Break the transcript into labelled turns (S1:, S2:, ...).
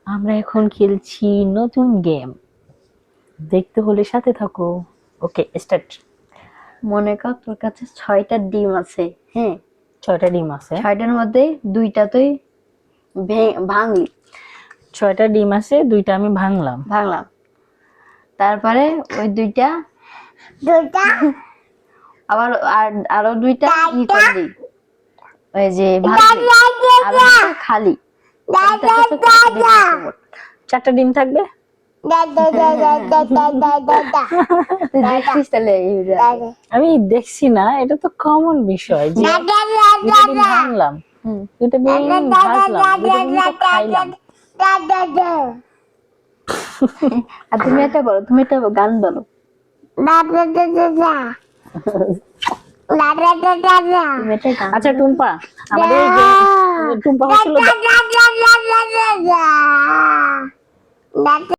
S1: আমরা এখন খেলছি নতুন গেম, দেখতে হলে সাথে থাকো। ওকে, স্টার্ট।
S2: মনে কর তোর কাছে 6টা ডিম আছে, হ্যাঁ?
S1: 6টা ডিম আছে।
S2: 6টার মধ্যে 2টা তুই ভাঙলি।
S1: 6টা ডিম আছে, 2টা আমি ভাঙলাম।
S2: তারপরে ওই দুইটা আবার আরো 2টা ই করলি, ওই যে ভাঙলি, আর 2টা খালি।
S1: 4টা ডিম থাকবে।
S2: তুই দেখছিস তাহলে
S1: আমি দেখছি না, এটা তো কমন বিষয় যে 2টা ডিম ভাঙলাম, 2টা ডিম ভাজলাম, 2টা ডিম তো খাইলাম।
S2: আর তুমি একটা বলো, তুমি একটা গান বলো। তুমি একটা গান
S1: আচ্ছা টুম্পা, আমাদের এই যে টুম্পা হচ্ছিল